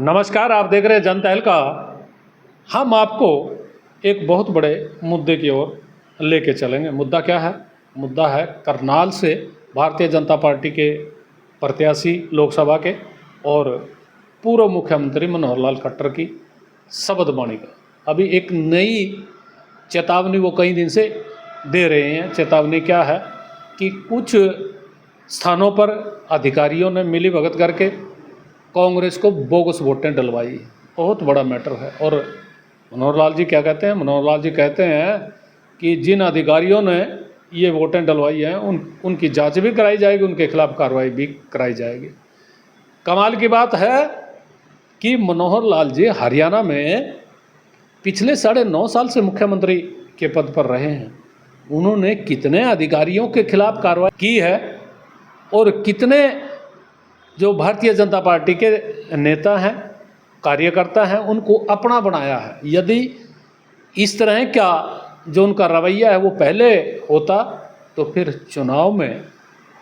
नमस्कार, आप देख रहे हैं जनता तहलका। हम आपको एक बहुत बड़े मुद्दे की ओर लेके चलेंगे। मुद्दा क्या है? मुद्दा है करनाल से भारतीय जनता पार्टी के प्रत्याशी लोकसभा के और पूर्व मुख्यमंत्री मनोहर लाल खट्टर की शपथ वाणी का। अभी एक नई चेतावनी वो कई दिन से दे रहे हैं। चेतावनी क्या है कि कुछ स्थानों पर अधिकारियों ने मिली भगत करके कांग्रेस को बोगस वोटें डलवाई। बहुत बड़ा मैटर है। और मनोहर लाल जी क्या कहते हैं? मनोहर लाल जी कहते हैं कि जिन अधिकारियों ने ये वोटें डलवाई हैं उनकी जांच भी कराई जाएगी, उनके खिलाफ कार्रवाई भी कराई जाएगी। कमाल की बात है कि मनोहर लाल जी हरियाणा में पिछले 9.5 साल से मुख्यमंत्री के पद पर रहे हैं। उन्होंने कितने अधिकारियों के खिलाफ कार्रवाई की है और कितने जो भारतीय जनता पार्टी के नेता हैं, कार्यकर्ता हैं, उनको अपना बनाया है। यदि इस तरह का जो उनका रवैया है वो पहले होता तो फिर चुनाव में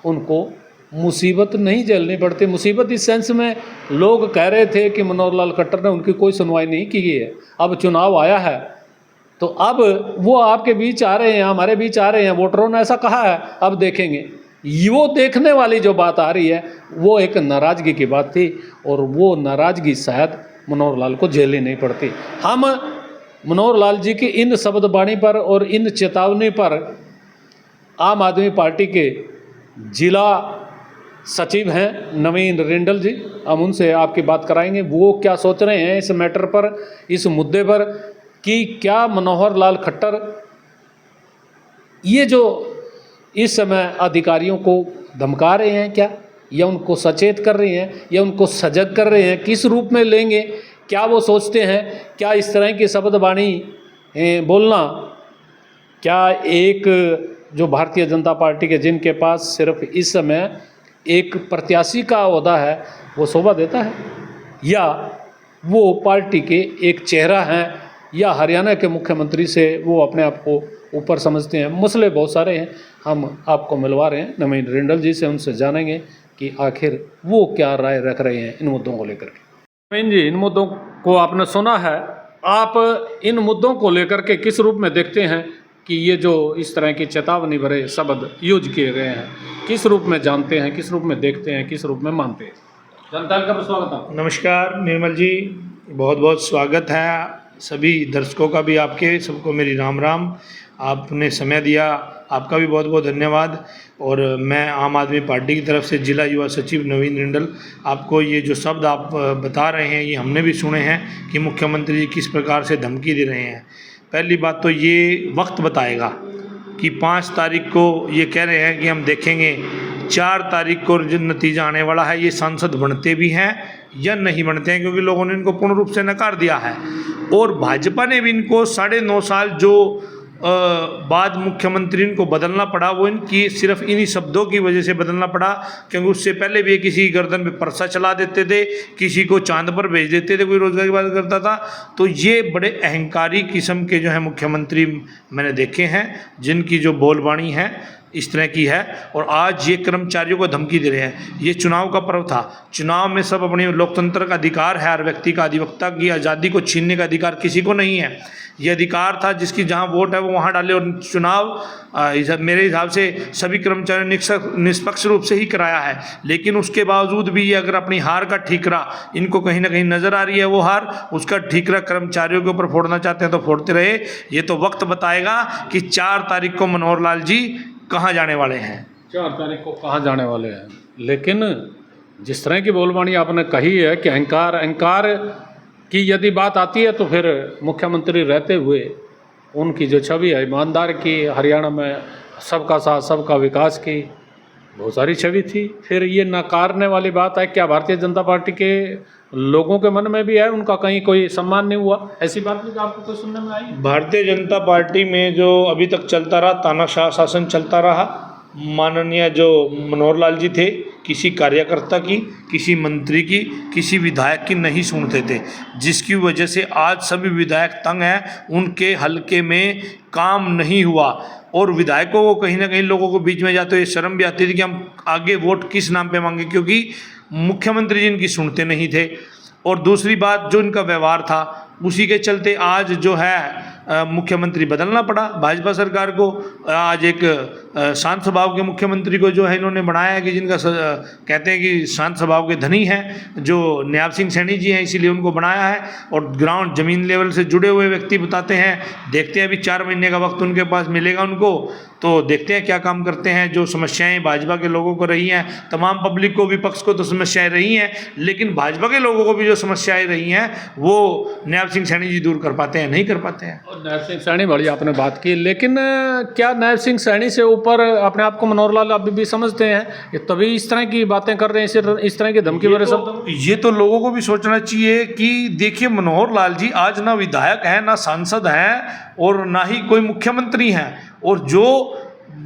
उनको मुसीबत नहीं झेलनी पड़ती। मुसीबत इस सेंस में लोग कह रहे थे कि मनोहर लाल खट्टर ने उनकी कोई सुनवाई नहीं की है। अब चुनाव आया है तो अब वो आपके बीच आ रहे हैं, हमारे बीच आ रहे हैं। वोटरों ने ऐसा कहा है, अब देखेंगे। वो देखने वाली जो बात आ रही है वो एक नाराज़गी की बात थी और वो नाराज़गी शायद मनोहर लाल को झेलनी नहीं पड़ती। हम मनोहर लाल जी की इन शब्द वाणी पर और इन चेतावनी पर आम आदमी पार्टी के जिला सचिव हैं नवीन रिंडल जी, हम उनसे आपकी बात कराएंगे। वो क्या सोच रहे हैं इस मैटर पर, इस मुद्दे पर कि क्या मनोहर लाल खट्टर ये जो इस समय अधिकारियों को धमका रहे हैं क्या, या उनको सचेत कर रहे हैं, या उनको सजग कर रहे हैं, किस रूप में लेंगे, क्या वो सोचते हैं? क्या इस तरह की शब्द वाणी बोलना क्या एक जो भारतीय जनता पार्टी के जिनके पास सिर्फ इस समय एक प्रत्याशी का ओहदा है वो शोभा देता है, या वो पार्टी के एक चेहरा हैं, या हरियाणा के मुख्यमंत्री से वो अपने आप को ऊपर समझते हैं? मसले बहुत सारे हैं। हम आपको मिलवा रहे हैं नवीन रिंडल जी से, उनसे जानेंगे कि आखिर वो क्या राय रख रहे हैं इन मुद्दों को लेकर के। नवीन जी, इन मुद्दों को आपने सुना है, आप इन मुद्दों को लेकर के किस रूप में देखते हैं कि ये जो इस तरह की चेतावनी भरे शब्द यूज किए गए हैं, किस रूप में जानते हैं, किस रूप में देखते हैं, किस रूप में मानते हैं? जनता का स्वागत है। नमस्कार निर्मल जी, बहुत बहुत स्वागत है। सभी दर्शकों का भी, आपके सबको मेरी राम राम। आपने समय दिया, आपका भी बहुत बहुत धन्यवाद। और मैं आम आदमी पार्टी की तरफ से जिला युवा सचिव नवीन रिंडल, आपको ये जो शब्द आप बता रहे हैं ये हमने भी सुने हैं कि मुख्यमंत्री जी किस प्रकार से धमकी दे रहे हैं। पहली बात तो ये वक्त बताएगा कि 5 तारीख को ये कह रहे हैं कि हम देखेंगे, 4 तारीख को जो नतीजा आने वाला है ये सांसद बनते भी हैं या नहीं बनते हैं, क्योंकि लोगों ने इनको पूर्ण रूप से नकार दिया है। और भाजपा ने भी इनको 9.5 साल जो बाद मुख्यमंत्री इनको बदलना पड़ा, वो इनकी सिर्फ इन्हीं शब्दों की वजह से बदलना पड़ा, क्योंकि उससे पहले भी किसी गर्दन पे परसा चला देते थे, किसी को चांद पर भेज देते थे, कोई रोजगार की बात करता था। तो ये बड़े अहंकारी किस्म के जो है मुख्यमंत्री मैंने देखे हैं, जिनकी जो बोलबाणी है इस तरह की है। और आज ये कर्मचारियों को धमकी दे रहे हैं। ये चुनाव का पर्व था, चुनाव में सब अपने लोकतंत्र का अधिकार है, हर व्यक्ति का अधिवक्ता की आज़ादी को छीनने का अधिकार किसी को नहीं है। ये अधिकार था जिसकी जहां वोट है वो वहां डाले। और चुनाव मेरे हिसाब से सभी कर्मचारियों ने निष्पक्ष रूप से ही कराया है। लेकिन उसके बावजूद भी ये अगर अपनी हार का ठीकरा इनको कहीं ना कहीं नज़र आ रही है, वो हार, उसका ठीकरा कर्मचारियों के ऊपर फोड़ना चाहते हैं तो फोड़ते रहे। ये तो वक्त बताएगा कि 4 तारीख को मनोहर लाल जी कहाँ जाने वाले हैं। 4 तारीख को कहाँ जाने वाले हैं। लेकिन जिस तरह की बोलबाणी आपने कही है कि अहंकार की यदि बात आती है तो फिर मुख्यमंत्री रहते हुए उनकी जो छवि है ईमानदार की, हरियाणा में सबका साथ सबका विकास की बहुत सारी छवि थी। फिर ये नकारने वाली बात है, क्या भारतीय जनता पार्टी के लोगों के मन में भी है, उनका कहीं कोई सम्मान नहीं हुआ? ऐसी बात भी आपको कोई सुनने में आई? भारतीय जनता पार्टी में जो अभी तक चलता रहा, तानाशाह शासन चलता रहा। माननीय जो मनोहर लाल जी थे, किसी कार्यकर्ता की, किसी मंत्री की, किसी विधायक की नहीं सुनते थे, जिसकी वजह से आज सभी विधायक तंग हैं। उनके हलके में काम नहीं हुआ और विधायकों को कहीं ना कहीं लोगों को बीच में जाते हुए शर्म भी आती थी कि हम आगे वोट किस नाम पे मांगे, क्योंकि मुख्यमंत्री जी इनकी सुनते नहीं थे। और दूसरी बात, जो इनका व्यवहार था उसी के चलते आज जो है मुख्यमंत्री बदलना पड़ा भाजपा सरकार को। आज एक शांत स्वभाव के मुख्यमंत्री को जो है इन्होंने बनाया है कि जिनका कहते हैं कि शांत स्वभाव के धनी हैं, जो न्याब सिंह सैनी जी हैं, इसीलिए उनको बनाया है। और ग्राउंड ज़मीन लेवल से जुड़े हुए व्यक्ति बताते हैं। देखते हैं अभी 4 महीने का वक्त उनके पास मिलेगा उनको, तो देखते हैं क्या काम करते हैं। जो समस्याएं भाजपा के लोगों को रही हैं, तमाम पब्लिक को, विपक्ष को तो समस्याएं रही हैं, लेकिन भाजपा के लोगों को भी जो समस्याएं रही हैं वो न्याब सिंह सैनी जी दूर कर पाते हैं? नहीं कर पाते हैं। और नायब सिंह सैनी बड़ी आपने बात की, लेकिन क्या नायब सिंह सैनी से ऊपर अपने आप को मनोहर लाल अभी भी समझते हैं? ये तभी इस तरह की बातें कर रहे हैं, इस तरह की धमकी भरे शब्द। ये तो लोगों को भी सोचना चाहिए कि देखिए, मनोहर लाल जी आज ना विधायक हैं, ना सांसद हैं, और ना ही कोई मुख्यमंत्री हैं, और जो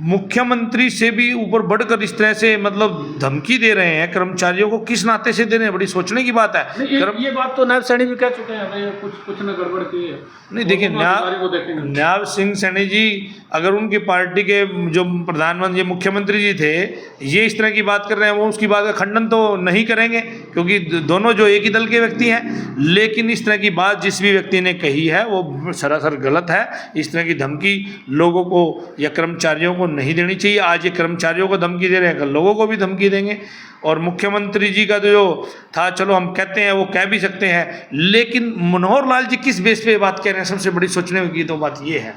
मुख्यमंत्री से भी ऊपर बढ़कर इस तरह से मतलब धमकी दे रहे हैं कर्मचारियों को, किस नाते से दे रहे हैं? बड़ी सोचने की बात है। ये बात तो नायब सैनी भी कह चुके हैं, भाई कुछ न गड़बड़ की है। नहीं, देखिए, न्याब सिंह सैनी जी अगर उनकी पार्टी के जो प्रधानमंत्री मुख्यमंत्री जी थे ये इस तरह की बात कर रहे हैं, वो उसकी बात का खंडन तो नहीं करेंगे, क्योंकि दोनों जो एक ही दल के व्यक्ति हैं। लेकिन इस तरह की बात जिस भी व्यक्ति ने कही है वो सरासर गलत है। इस तरह की धमकी लोगों को या कर्मचारियों को नहीं देनी चाहिए। आज ये कर्मचारियों को धमकी दे रहे हैं, कल लोगों को भी धमकी देंगे। और मुख्यमंत्री जी का जो था, चलो हम कहते हैं, वो कह भी सकते हैं, लेकिन मनोहर लाल जी किस बेस पे बात कह रहे हैं? सबसे बड़ी सोचने की तो बात ये है।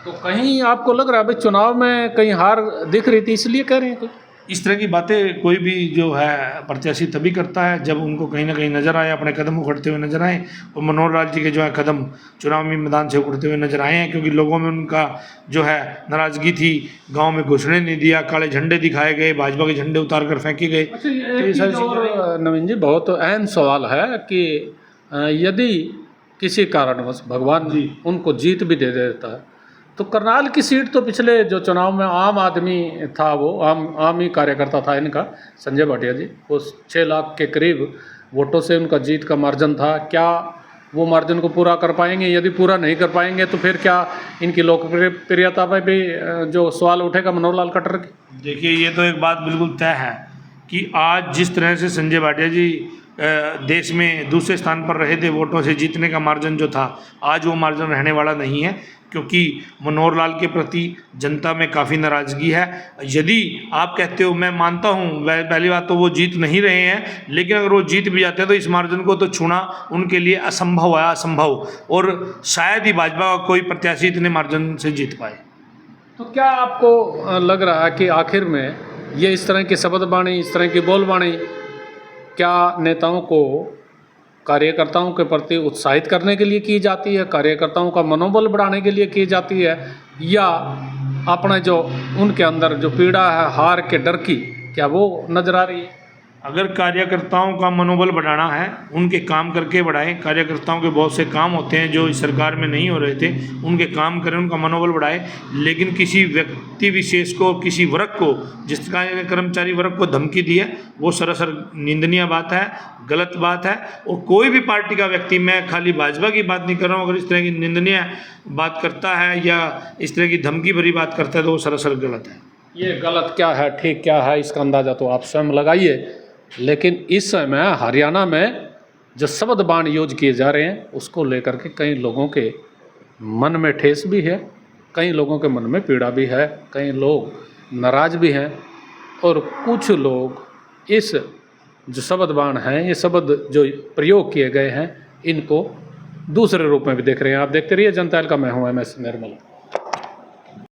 तो कहीं आपको लग रहा है भाई चुनाव में कहीं हार दिख रही थी इसलिए कह रहे हैं? इस तरह की बातें कोई भी जो है प्रत्याशी तभी करता है जब उनको कहीं ना कहीं नजर आए, अपने कदम उखड़ते हुए नजर आए। और मनोहर लाल जी के जो है कदम चुनावी मैदान से उखड़ते हुए नजर आए हैं, क्योंकि लोगों में उनका जो है नाराजगी थी। गांव में घुसने नहीं दिया, काले झंडे दिखाए गए, भाजपा के झंडे उतार कर फेंके गए। अच्छा, ये नवीन जी बहुत अहम सवाल है कि यदि किसी कारणवश भगवान जी उनको जीत भी दे देता है, तो करनाल की सीट तो पिछले जो चुनाव में आम आदमी था, वो आम ही कार्यकर्ता था इनका, संजय भाटिया जी, वो 6 लाख के करीब वोटों से उनका जीत का मार्जिन था। क्या वो मार्जिन को पूरा कर पाएंगे? यदि पूरा नहीं कर पाएंगे तो फिर क्या इनकी लोकप्रियता पर भी जो सवाल उठेगा मनोहर लाल खट्टर की? देखिए, ये तो एक बात बिल्कुल तय है कि आज जिस तरह से संजय भाटिया जी देश में दूसरे स्थान पर रहे थे वोटों से जीतने का मार्जिन जो था, आज वो मार्जिन रहने वाला नहीं है, क्योंकि मनोहर लाल के प्रति जनता में काफ़ी नाराज़गी है। यदि आप कहते हो, मैं मानता हूँ, पहली बात तो वो जीत नहीं रहे हैं, लेकिन अगर वो जीत भी जाते हैं तो इस मार्जिन को तो छूना उनके लिए असंभव है, असंभव। और शायद ही भाजपा का कोई प्रत्याशी इतने मार्जिन से जीत पाए। तो क्या आपको लग रहा है कि आखिर में ये इस तरह की शब्द बाणी, इस तरह की बोलबाणी क्या नेताओं को कार्यकर्ताओं के प्रति उत्साहित करने के लिए की जाती है, कार्यकर्ताओं का मनोबल बढ़ाने के लिए की जाती है, या अपने जो उनके अंदर जो पीड़ा है हार के डर की, क्या वो नजर आ रही है? अगर कार्यकर्ताओं का मनोबल बढ़ाना है, उनके काम करके बढ़ाएं। कार्यकर्ताओं के बहुत से काम होते हैं जो इस सरकार में नहीं हो रहे थे, उनके काम करें, उनका मनोबल बढ़ाएं। लेकिन किसी व्यक्ति विशेष को, किसी वर्ग को, जिसका कर्मचारी वर्ग को धमकी दी है, वो सरासर निंदनीय बात है, गलत बात है। और कोई भी पार्टी का व्यक्ति, मैं खाली भाजपा की बात नहीं कर रहा हूँ, अगर इस तरह की निंदनीय बात करता है या इस तरह की धमकी भरी बात करता है तो वो सरासर गलत है। ये गलत क्या है, ठीक क्या है, इसका अंदाज़ा तो आप स्वयं लगाइए। लेकिन इस समय हरियाणा में जो शब्द बाण यूज किए जा रहे हैं उसको लेकर के कई लोगों के मन में ठेस भी है, कई लोगों के मन में पीड़ा भी है, कई लोग नाराज़ भी हैं, और कुछ लोग इस जो शब्द बाण हैं, ये शब्द जो प्रयोग किए गए हैं, इनको दूसरे रूप में भी देख रहे हैं। आप देखते रहिए जनता का, मैं हूँ MS निर्मल।